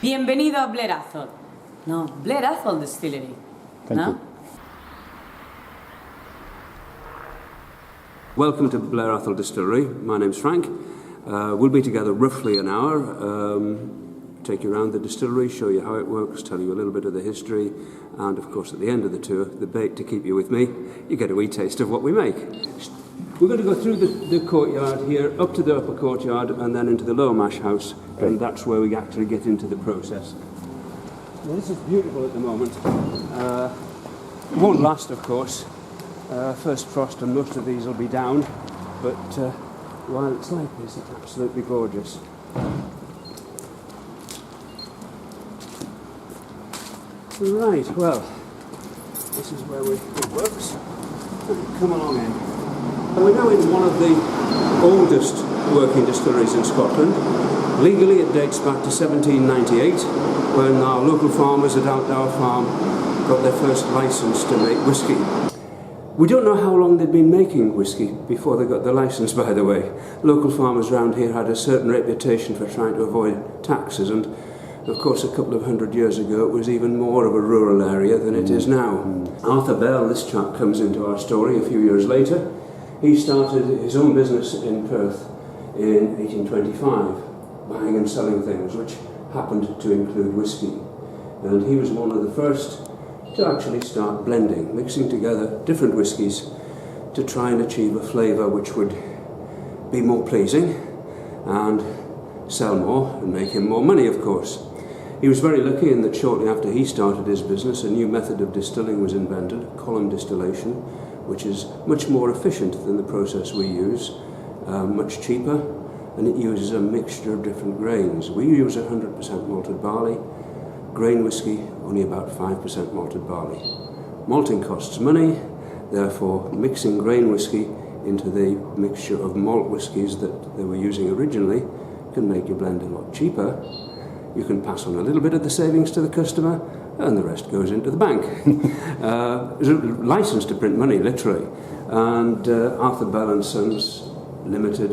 Bienvenido a Blair Athol. No, Blair Athol Distillery. Thank you. Welcome to Blair Athol Distillery. My name's Frank. We'll be together roughly an hour, take you around the distillery, show you how it works, tell you a little bit of the history, and of course at the end of the tour, the bait to keep you with me, you get a wee taste of what we make. We're going to go through the courtyard here, up to the upper courtyard, and then into the lower mash house, and that's where we actually get into the process. Well, this is beautiful at the moment. It won't last, of course. First frost and most of these will be down, but while it's like this, it's absolutely gorgeous. Right, well, this is where it works. Come along in. We're now in one of the oldest working distilleries in Scotland. Legally it dates back to 1798, when our local farmers at Outdoor Farm got their first licence to make whisky. We don't know how long they'd been making whisky before they got the licence, by the way. Local farmers around here had a certain reputation for trying to avoid taxes, and of course a couple of 100 years ago it was even more of a rural area than it is now. Arthur Bell, this chap, comes into our story a few years later. He started his own business in Perth in 1825, buying and selling things, which happened to include whisky. And he was one of the first to actually start blending, mixing together different whiskies to try and achieve a flavour which would be more pleasing and sell more and make him more money, of course. He was very lucky in that shortly after he started his business, a new method of distilling was invented, column distillation, which is much more efficient than the process we use, much cheaper, and it uses a mixture of different grains. We use 100% malted barley, grain whisky only about 5% malted barley. Malting costs money, therefore mixing grain whisky into the mixture of malt whiskies that they were using originally can make your blend a lot cheaper. You can pass on a little bit of the savings to the customer, and the rest goes into the bank. It's a license to print money, literally. And Arthur Bell & Sons Limited,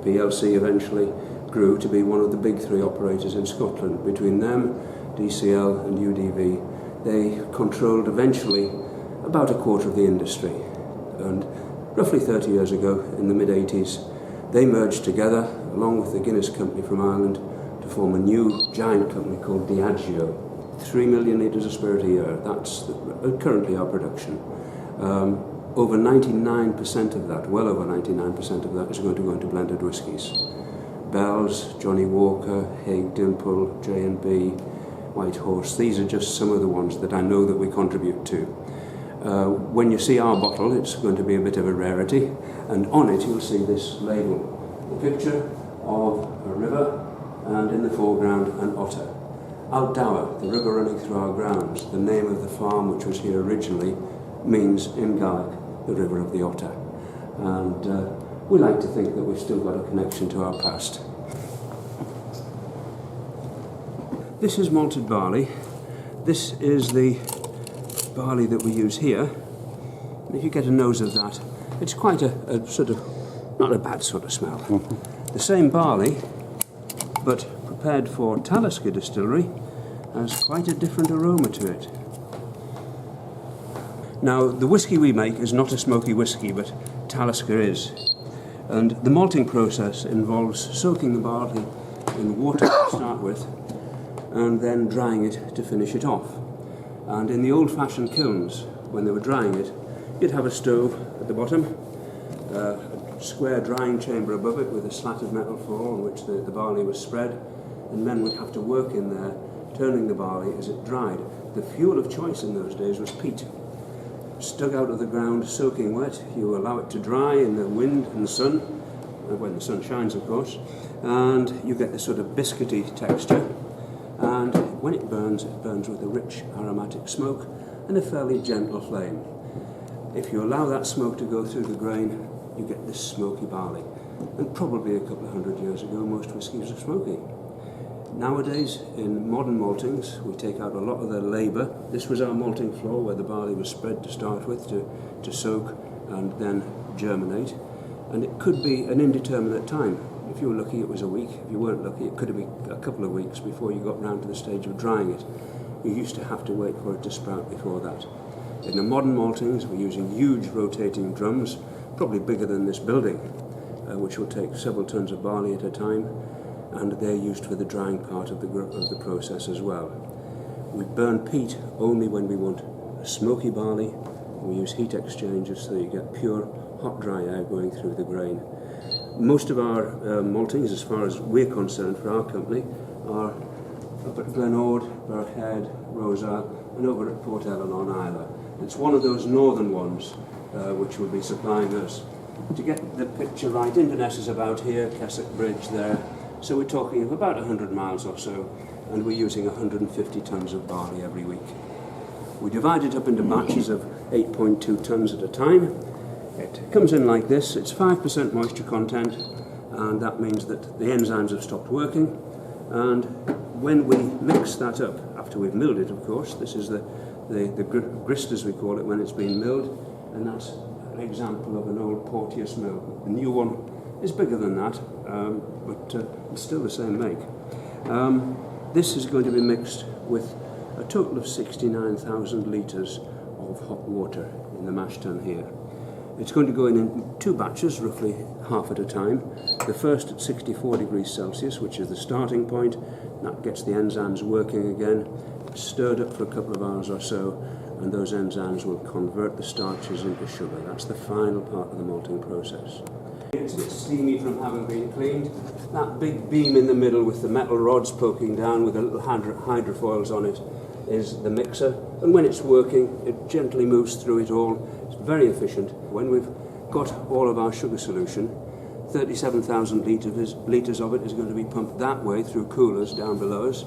PLC, eventually grew to be one of the big three operators in Scotland. Between them, DCL and UDV, they controlled eventually about a quarter of the industry. And roughly 30 years ago, in the mid-80s, they merged together, along with the Guinness Company from Ireland, to form a new giant company called Diageo. 3 million litres of spirit a year, that's currently our production. Over 99% of that, well over 99% of that, is going to go into blended whiskies. Bell's, Johnny Walker, Hague Dimple, J&B, White Horse, these are just some of the ones that I know that we contribute to. When you see our bottle, it's going to be a bit of a rarity, and on it you'll see this label, a picture of a river, and in the foreground an otter. Outdower, the river running through our grounds, the name of the farm which was here originally, means in Gaelic the river of the otter. And we like to think that we've still got a connection to our past. This is malted barley. This is the barley that we use here. If you get a nose of that, it's quite a sort of, not a bad sort of smell. The same barley, but prepared for Talisker Distillery, has quite a different aroma to it. Now, the whisky we make is not a smoky whisky, but Talisker is. And the malting process involves soaking the barley in water to start with, and then drying it to finish it off. And in the old-fashioned kilns, when they were drying it, you'd have a stove at the bottom, a square drying chamber above it with a slat of metal floor on which the barley was spread, and men would have to work in there, turning the barley as it dried. The fuel of choice in those days was peat. Stuck out of the ground, soaking wet, you allow it to dry in the wind and the sun, when the sun shines of course, and you get this sort of biscuity texture, and when it burns with a rich aromatic smoke and a fairly gentle flame. If you allow that smoke to go through the grain, you get this smoky barley. And probably a couple of 100 years ago, most whiskies were smoky. Nowadays, in modern maltings, we take out a lot of the labour. This was our malting floor where the barley was spread to start with to soak and then germinate. And it could be an indeterminate time. If you were lucky, it was a week. If you weren't lucky, it could have been a couple of weeks before you got round to the stage of drying it. You used to have to wait for it to sprout before that. In the modern maltings, we're using huge rotating drums, probably bigger than this building, which will take several tons of barley at a time, and they're used for the drying part of the process as well. We burn peat only when we want a smoky barley. We use heat exchangers so you get pure hot dry air going through the grain. Most of our maltings, as far as we're concerned for our company, are up at Glenord, Burkhead, Rosal, and over at Port Ellen on Isla. It's one of those northern ones which will be supplying us. To get the picture right, Inverness is about here, Keswick Bridge there, so we're talking of about 100 miles or so, and we're using 150 tonnes of barley every week. We divide it up into batches of 8.2 tonnes at a time. It comes in like this. It's 5% moisture content, and that means that the enzymes have stopped working. And when we mix that up, after we've milled it, of course, this is the grist, as we call it, when it's been milled, and that's an example of an old Porteous mill. The new one is bigger than that, but it's still the same make. This is going to be mixed with a total of 69,000 litres of hot water in the mash tun here. It's going to go in two batches, roughly half at a time. The first at 64 degrees Celsius, which is the starting point. That gets the enzymes working again. It's stirred up for a couple of hours or so, and those enzymes will convert the starches into sugar. That's the final part of the malting process. It's a bit steamy from having been cleaned. That big beam in the middle with the metal rods poking down with the little hydrofoils on it is the mixer, and when it's working, it gently moves through it all. It's very efficient. When we've got all of our sugar solution, 37,000 litres of it is going to be pumped that way through coolers down below us.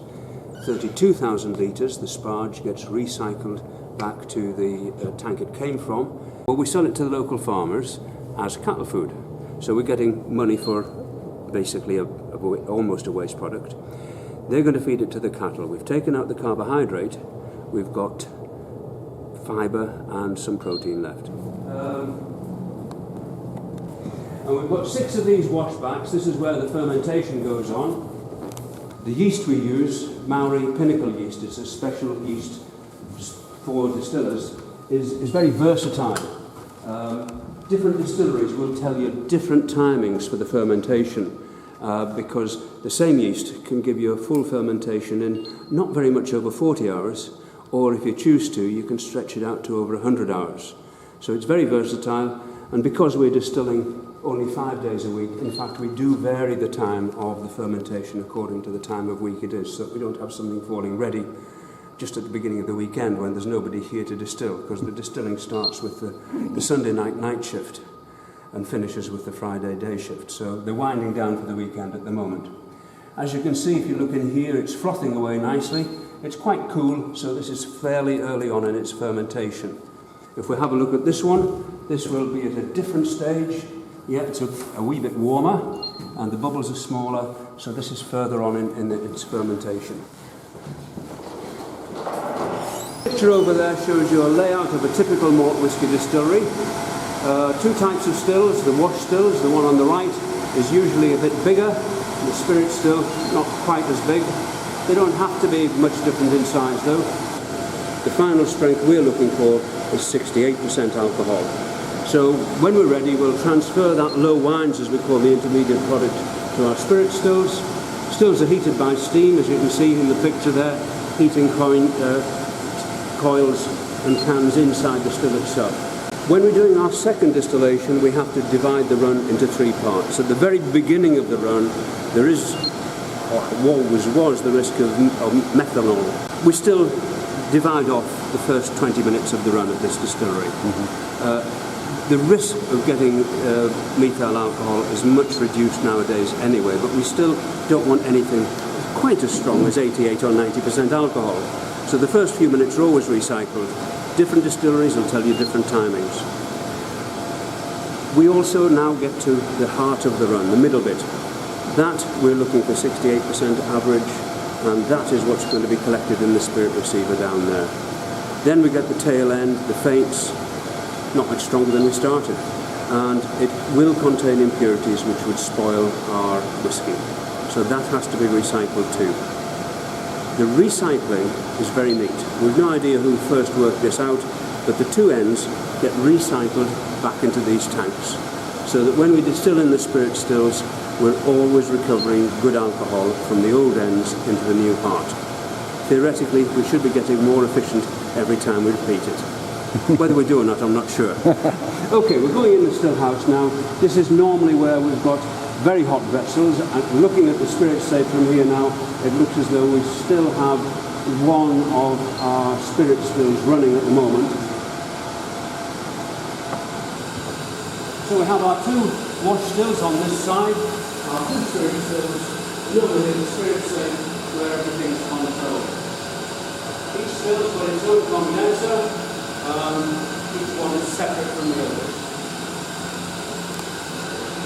32,000 litres, the sparge, gets recycled back to the tank it came from. Well, we sell it to the local farmers as cattle food, so we're getting money for basically almost a waste product. They're going to feed it to the cattle. We've taken out the carbohydrate, we've got fibre and some protein left. And we've got 6 of these washbacks. This is where the fermentation goes on. The yeast we use, Maori Pinnacle yeast, it's a special yeast for distillers, is very versatile. Different distilleries will tell you different timings for the fermentation. Because the same yeast can give you a full fermentation in not very much over 40 hours, or if you choose to, you can stretch it out to over 100 hours. So it's very versatile, and because we're distilling only 5 days a week, in fact we do vary the time of the fermentation according to the time of week it is, so that we don't have something falling ready just at the beginning of the weekend when there's nobody here to distill, because the distilling starts with the Sunday night shift and finishes with the Friday day shift. So they're winding down for the weekend at the moment. As you can see, if you look in here, it's frothing away nicely. It's quite cool, so this is fairly early on in its fermentation. If we have a look at this one, this will be at a different stage. Yeah, it's a wee bit warmer, and the bubbles are smaller, so this is further on in its fermentation. The picture over there shows you a layout of a typical malt whisky distillery. 2 types of stills. The wash stills, the one on the right, is usually a bit bigger. The spirit still, not quite as big. They don't have to be much different in size though. The final strength we're looking for is 68% alcohol. So when we're ready, we'll transfer that low wines, as we call the intermediate product, to our spirit stills. Stills are heated by steam, as you can see in the picture there, heating coils and cans inside the still itself. When we're doing our second distillation, we have to divide the run into 3 parts. At the very beginning of the run, there is, or always was, the risk of methanol. We still divide off the first 20 minutes of the run at this distillery. The risk of getting methyl alcohol is much reduced nowadays anyway, but we still don't want anything quite as strong as 88 or 90% alcohol. So the first few minutes are always recycled. Different distilleries will tell you different timings. We also now get to the heart of the run, the middle bit. That we're looking for 68% average, and that is what's going to be collected in the spirit receiver down there. Then we get the tail end, the faints, not much stronger than we started. and it will contain impurities which would spoil our whisky. So that has to be recycled too. The recycling is very neat. We've no idea who first worked this out, but the two ends get recycled back into these tanks, so that when we distill in the spirit stills, we're always recovering good alcohol from the old ends into the new heart. Theoretically, we should be getting more efficient every time we repeat it. Whether we do or not, I'm not sure. Okay, we're going in the still house now. This is normally where we've got very hot vessels, and looking at the spirit safe from here now, it looks as though we still have one of our spirit stills running at the moment. So we have our two wash stills on this side, our two spirit stills, normally the spirit safe where everything's controlled. Each still's got its own condenser, each one is separate from the other.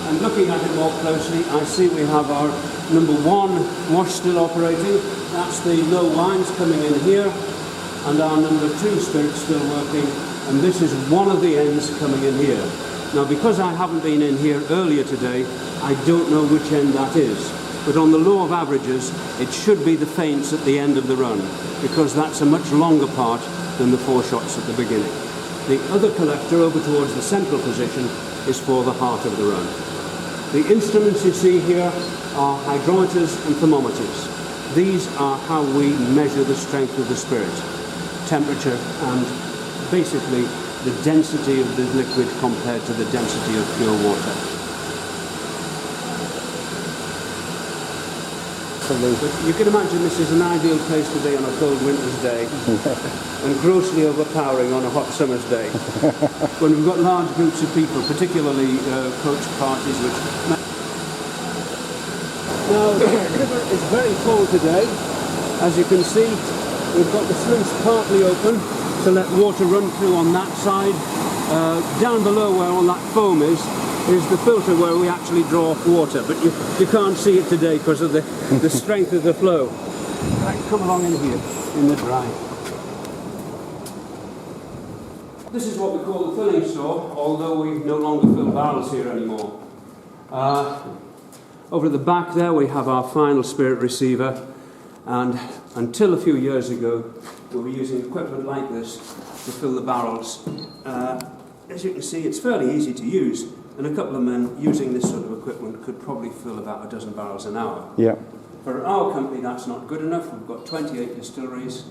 And looking at it more closely, I see we have our number one wash still operating. That's the low wines coming in here, and our number two spirit still working, and this is one of the ends coming in here. Now, because I haven't been in here earlier today, I don't know which end that is. But on the law of averages, it should be the feints at the end of the run, because that's a much longer part than the 4 shots at the beginning. The other collector over towards the central position is for the heart of the run. The instruments you see here are hydrometers and thermometers. These are how we measure the strength of the spirit, temperature, and basically the density of the liquid compared to the density of pure water. But you can imagine this is an ideal place to be on a cold winter's day and grossly overpowering on a hot summer's day when we've got large groups of people, particularly coach parties. Now the river is very full today. As you can see, we've got the sluice partly open to let water run through on that side. Down below where all that foam is the filter where we actually draw off water, but you can't see it today because of the strength of the flow. Right, come along in here, in the dry. This is what we call the filling store, although we no longer fill barrels here anymore. Over at the back there we have our final spirit receiver, and until a few years ago we were using equipment like this to fill the barrels. As you can see, it's fairly easy to use, and a couple of men using this sort of equipment could probably fill about a dozen barrels an hour. Yeah. For our company, that's not good enough. We've got 28 distilleries,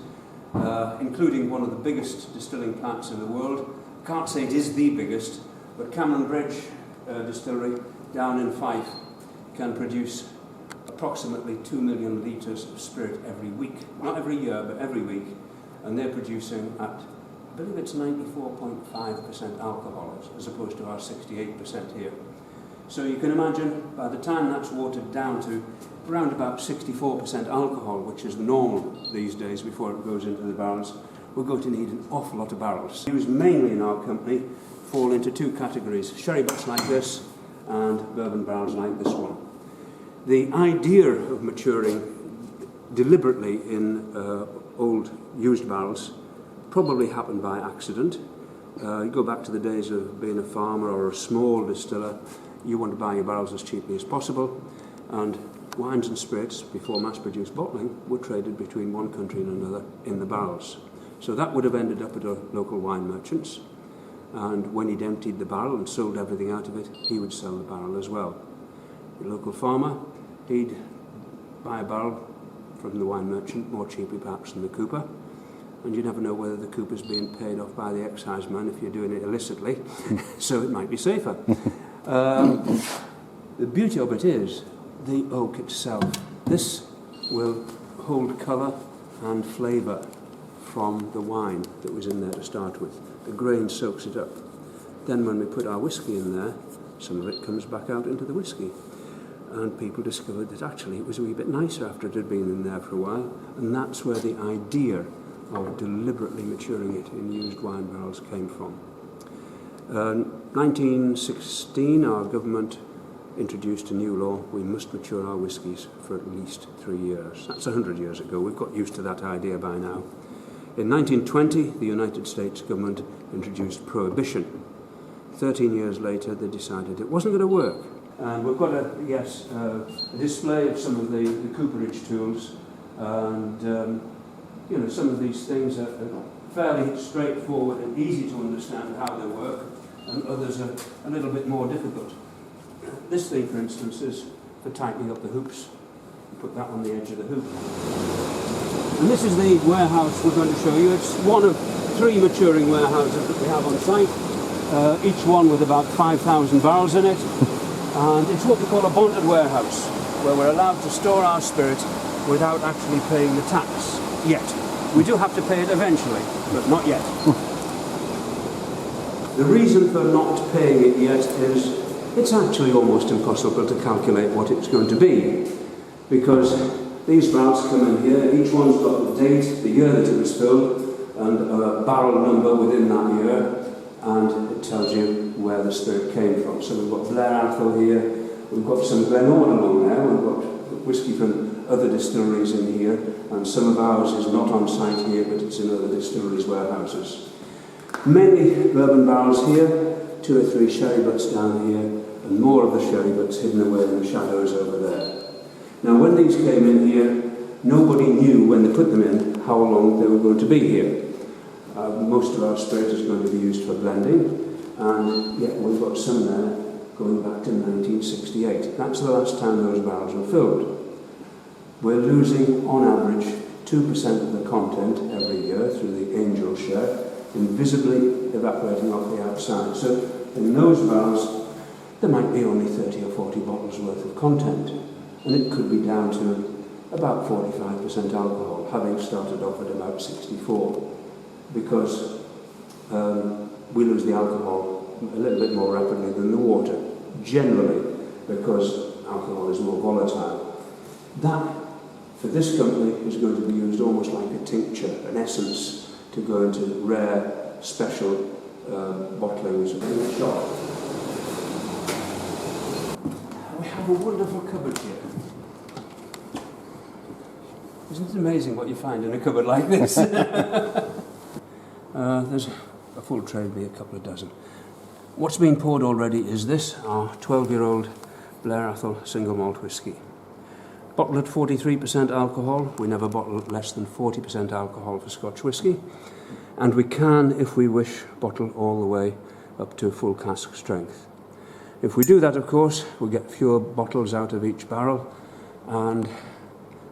including one of the biggest distilling plants in the world. Can't say it is the biggest, but Cameron Bridge Distillery down in Fife can produce approximately 2 million litres of spirit every week. Not every year, but every week. And they're producing at, I believe it's 94.5% alcohol, as opposed to our 68% here. So you can imagine, by the time that's watered down to around about 64% alcohol, which is normal these days before it goes into the barrels, we're going to need an awful lot of barrels. Used mainly in our company fall into two categories: sherry butts like this and bourbon barrels like this one. The idea of maturing deliberately in old used barrels probably happened by accident. You go back to the days of being a farmer or a small distiller, you want to buy your barrels as cheaply as possible, and wines and spirits, before mass-produced bottling, were traded between one country and another in the barrels. So that would have ended up at a local wine merchant's, and when he'd emptied the barrel and sold everything out of it, he would sell the barrel as well. The local farmer, he'd buy a barrel from the wine merchant, more cheaply perhaps than the cooper, and you never know whether the cooper's being paid off by the excise man if you're doing it illicitly, so it might be safer. The beauty of it is the oak itself. This will hold colour and flavour from the wine that was in there to start with. The grain soaks it up. Then when we put our whisky in there, some of it comes back out into the whisky. And people discovered that actually it was a wee bit nicer after it had been in there for a while, and that's where the idea of deliberately maturing it in used wine barrels came from. 1916, our government introduced a new law: we must mature our whiskies for at least 3 years. That's 100 years ago. We've got used to that idea by now. In 1920, the United States government introduced prohibition. 13 years later, they decided it wasn't going to work. And we've got a display of some of the Cooperage tools, and you know, some of these things are fairly straightforward and easy to understand how they work, and others are a little bit more difficult. This thing, for instance, is for tightening up the hoops. You put that on the edge of the hoop. And this is the warehouse we're going to show you. It's one of 3 maturing warehouses that we have on site, each one with about 5,000 barrels in it. And it's what we call a bonded warehouse, where we're allowed to store our spirit without actually paying the tax yet. We do have to pay it eventually, but not yet. The reason for not paying it yet is it's actually almost impossible to calculate what it's going to be, because these barrels come in here, each one's got the date, the year that it was filled, and a barrel number within that year, and it tells you where the spirit came from. So we've got Blair Athol here, we've got some Glenorden along there, we've got whisky from other distilleries in here, and some of ours is not on site here, but it's in other distilleries' warehouses. Mainly bourbon barrels here, 2 or 3 sherry butts down here, and more of the sherry butts hidden away in the shadows over there. Now, when these came in here, nobody knew when they put them in how long they were going to be here. Most of our spirit is going to be used for blending, and yet we've got some there going back to 1968. That's the last time those barrels were filled. We're losing, on average, 2% of the content every year through the angel share, invisibly evaporating off the outside. So in those barrels, there might be only 30 or 40 bottles worth of content, and it could be down to about 45% alcohol, having started off at about 64, because we lose the alcohol a little bit more rapidly than the water, generally, because alcohol is more volatile. That, for this company, is going to be used almost like a tincture, an essence, to go into rare, special bottlings in the shop. We have a wonderful cupboard here. Isn't it amazing what you find in a cupboard like this? There's a full tray, maybe a couple of dozen. What's been poured already is this, our 12-year-old Blair Athol single malt whisky. Bottled at 43% alcohol. We never bottle at less than 40% alcohol for Scotch whisky. And we can, if we wish, bottle all the way up to full cask strength. If we do that, of course, we'll get fewer bottles out of each barrel, and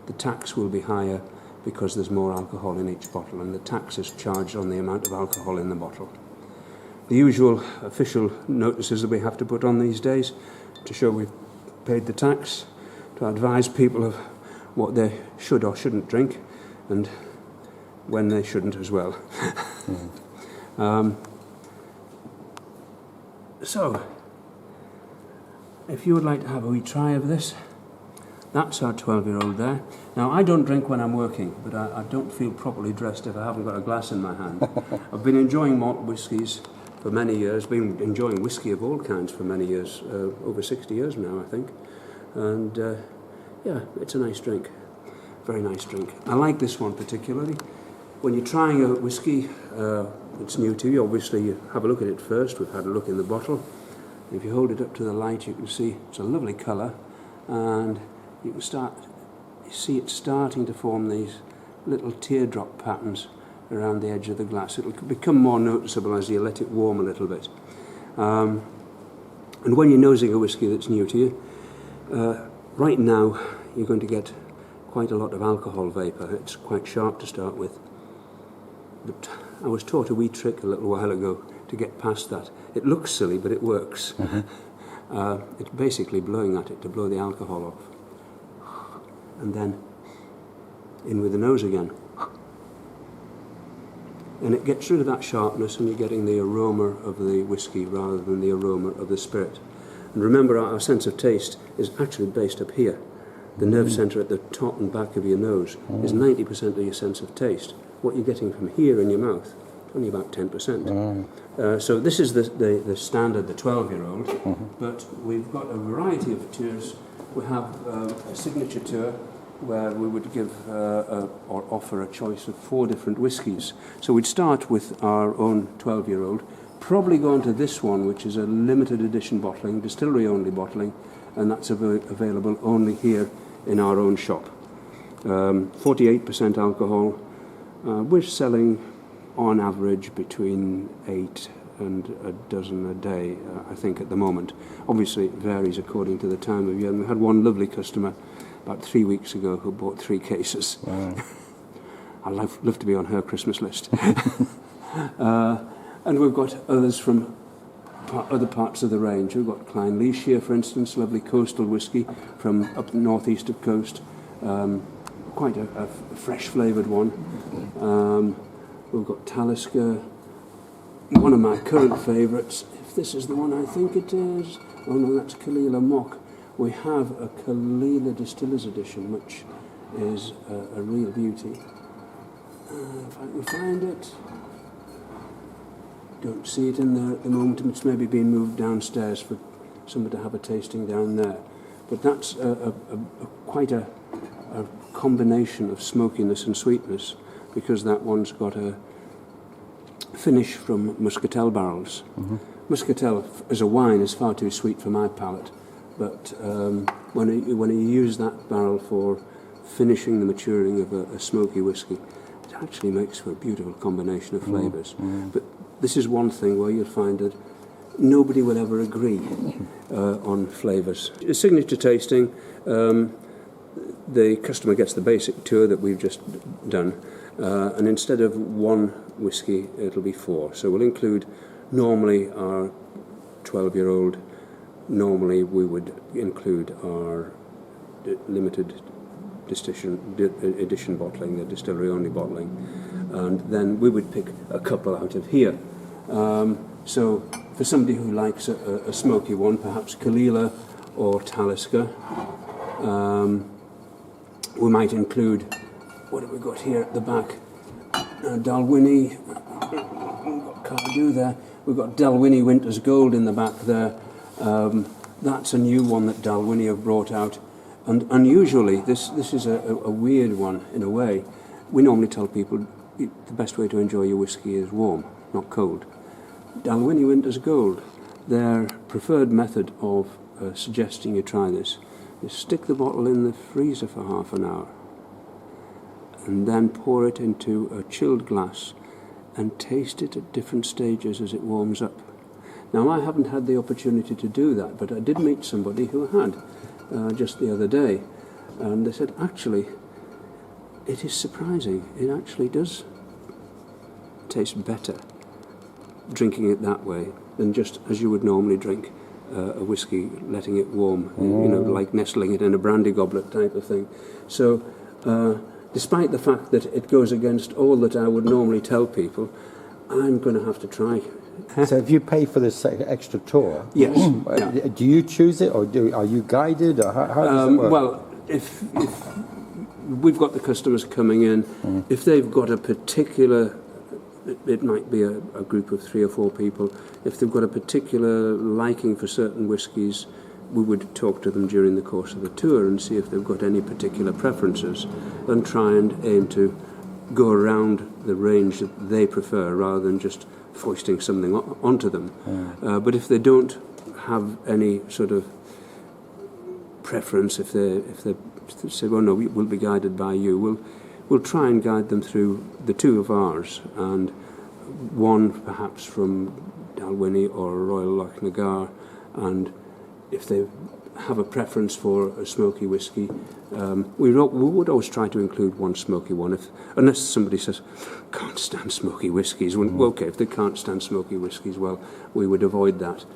the tax will be higher because there's more alcohol in each bottle, and the tax is charged on the amount of alcohol in the bottle. The usual official notices that we have to put on these days to show we've paid the tax, to advise people of what they should or shouldn't drink, and when they shouldn't as well. So, if you would like to have a wee try of this, that's our 12-year-old there. Now, I don't drink when I'm working, but I don't feel properly dressed if I haven't got a glass in my hand. I've been enjoying malt whiskies for many years, been enjoying whisky of all kinds for many years, over 60 years now, I think. And yeah, it's a nice drink, very nice drink. I like this one particularly. When you're trying a whisky, it's new to you, obviously you have a look at it first. We've had a look in the bottle. If you hold it up to the light, you can see it's a lovely colour, and you can see it starting to form these little teardrop patterns around the edge of the glass. It'll become more noticeable as you let it warm a little bit. And when you're nosing a whisky that's new to you, right now you're going to get quite a lot of alcohol vapour. It's quite sharp to start with. But I was taught a wee trick a little while ago to get past that. It looks silly, but it works. It's basically blowing at it to blow the alcohol off. And then in with the nose again. And it gets rid of that sharpness, and you're getting the aroma of the whisky rather than the aroma of the spirit. And remember, our sense of taste is actually based up here. The nerve centre at the top and back of your nose is 90% of your sense of taste. What you're getting from here in your mouth, only about 10%. So this is the standard, the 12-year-old, but we've got a variety of tours. We have a signature tour where we would give or offer a choice of 4 different whiskies. So we'd start with our own 12-year-old, probably go on to this one, which is a limited edition bottling, distillery only bottling, and that's available only here in our own shop. 48% alcohol. We're selling on average between 8 and a dozen a day, I think, at the moment. Obviously it varies according to the time of year. And we had one lovely customer about 3 weeks ago who bought 3 cases. Wow. I'd love to be on her Christmas list. And we've got others from other parts of the range. We've got Clynelish here, for instance, lovely coastal whisky from up the northeast of coast. Quite a fresh flavoured one. We've got Talisker, one of my current favourites, if this is the one I think it is. Oh no, that's Kalila Mock. We have a Kalila Distillers Edition, which is a real beauty. If I can find it. Don't see it in there at the moment. It's maybe been moved downstairs for somebody to have a tasting down there. But that's quite a combination of smokiness and sweetness, because that one's got a finish from Muscatal barrels. Mm-hmm. Muscatel as a wine is far too sweet for my palate, but when you use that barrel for finishing the maturing of a smoky whisky, it actually makes for a beautiful combination of flavours. Mm-hmm. But this is one thing where you'll find that nobody will ever agree on flavours. A signature tasting, the customer gets the basic tour that we've just done, and instead of 1 whisky, it'll be 4. So we'll include normally our 12-year-old. Normally we would include our limited edition bottling, the distillery-only bottling, and then we would pick a couple out of here. So for somebody who likes a smoky one, perhaps Kalila or Talisker, we might include, what have we got here at the back? Dalwhinnie, we've got Cardew there. We've got Dalwhinnie Winter's Gold in the back there. That's a new one that Dalwhinnie have brought out. And unusually, this is a weird one in a way. We normally tell people the best way to enjoy your whisky is warm, not cold. Dalwhinnie Winter's Gold, their preferred method of suggesting you try this is stick the bottle in the freezer for half an hour and then pour it into a chilled glass and taste it at different stages as it warms up. Now, I haven't had the opportunity to do that, but I did meet somebody who had just the other day, and they said, actually, it is surprising. It actually does taste better drinking it that way than just as you would normally drink a whisky, letting it warm, like nestling it in a brandy goblet type of thing. So, despite the fact that it goes against all that I would normally tell people, I'm going to have to try. So if you pay for this extra tour, yes, do you choose it, or are you guided, or how does it work? Well, if we've got the customers coming in, if they've got a particular, it might be a group of 3 or 4 people, if they've got a particular liking for certain whiskies, we would talk to them during the course of the tour and see if they've got any particular preferences and try and aim to go around the range that they prefer rather than just foisting something onto them. But if they don't have any sort of preference, if they say, well, no, we'll be guided by you, we'll try and guide them through the 2 of ours, and 1 perhaps from Dalwhinnie or Royal Lochnagar, and if they have a preference for a smoky whisky, we would always try to include 1 smoky one, unless somebody says, can't stand smoky whiskies. Well, okay, if they can't stand smoky whiskies, well, we would avoid that.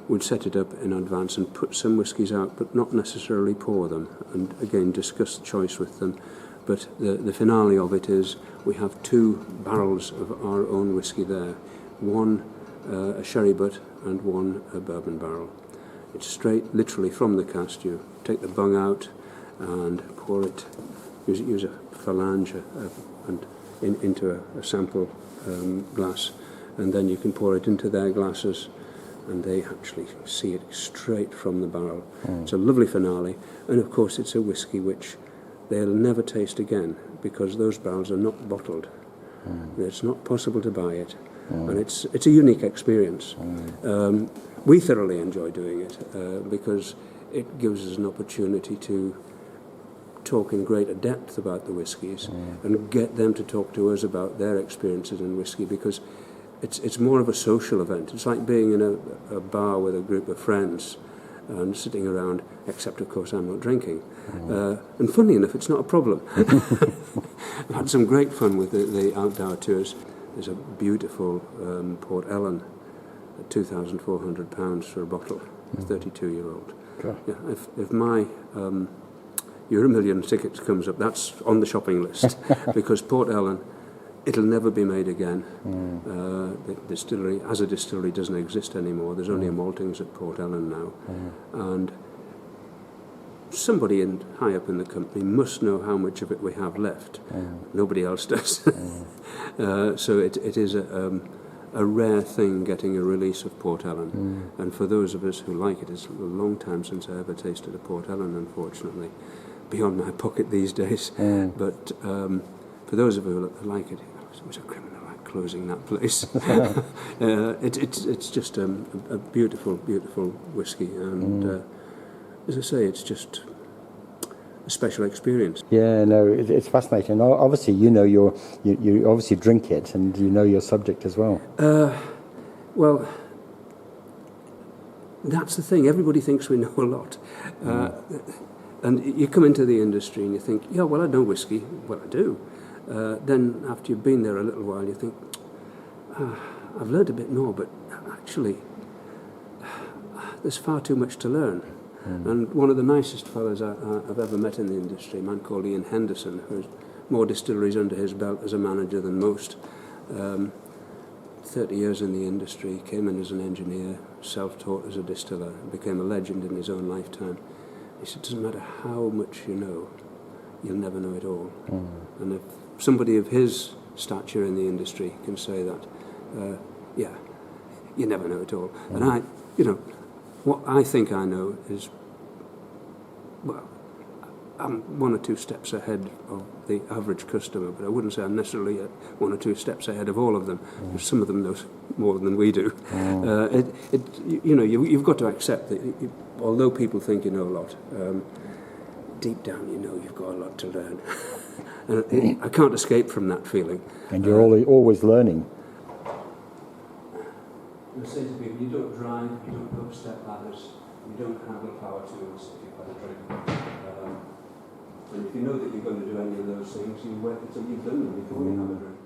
We'd set it up in advance and put some whiskies out, but not necessarily pour them, and again discuss the choice with them. But the finale of it is we have 2 barrels of our own whisky there, 1 a sherry butt and 1 a bourbon barrel. It's straight, literally from the cask. You take the bung out and pour it, use a phalange and into a sample glass, and then you can pour it into their glasses, and they actually see it straight from the barrel. It's a lovely finale, and of course it's a whisky which they'll never taste again, because those barrels are not bottled. It's not possible to buy it. and it's a unique experience. We thoroughly enjoy doing it because it gives us an opportunity to talk in greater depth about the whiskies and get them to talk to us about their experiences in whiskey, because it's more of a social event. It's like being in a bar with a group of friends and sitting around, except of course I'm not drinking. And funnily enough, it's not a problem. I've had some great fun with the outdoor tours. There's a beautiful Port Ellen at £2,400 for a bottle, a 32-year-old. Yeah, if my Euromillion tickets comes up, that's on the shopping list, because Port Ellen, it'll never be made again. The distillery, as a distillery, doesn't exist anymore. There's only a maltings at Port Ellen now. And somebody high up in the company must know how much of it we have left. Nobody else does. So it is a rare thing getting a release of Port Ellen. And for those of us who like it, it's a long time since I ever tasted a Port Ellen, unfortunately. Beyond my pocket these days. But for those of you who like it, it was a criminal act closing that place. It's just a beautiful, beautiful whiskey, and as I say, it's just a special experience. Yeah, no, it's fascinating. Obviously, you obviously drink it, and you know your subject as well. Well, that's the thing. Everybody thinks we know a lot. And you come into the industry and you think, yeah, well, I know whiskey. Well, I do. Then after you've been there a little while, you think, I've learned a bit more, but actually, there's far too much to learn. And one of the nicest fellows I've ever met in the industry, a man called Ian Henderson, who has more distilleries under his belt as a manager than most. 30 years in the industry, came in as an engineer, self-taught as a distiller, became a legend in his own lifetime. He said, it doesn't matter how much you know, you'll never know it all. And if somebody of his stature in the industry can say that, yeah, you never know it all. And what I think I know is, well, I'm one or two steps ahead of the average customer, but I wouldn't say I'm necessarily one or two steps ahead of all of them. Some of them know more than we do. You've got to accept that, although people think you know a lot, deep down you know you've got a lot to learn. And I can't escape from that feeling. And you're always learning. I say to people, you don't drive, you don't go up step ladders, you don't handle power tools if you've had a drink. And if you know that you're going to do any of those things, you wait until you've done them before you have a drink.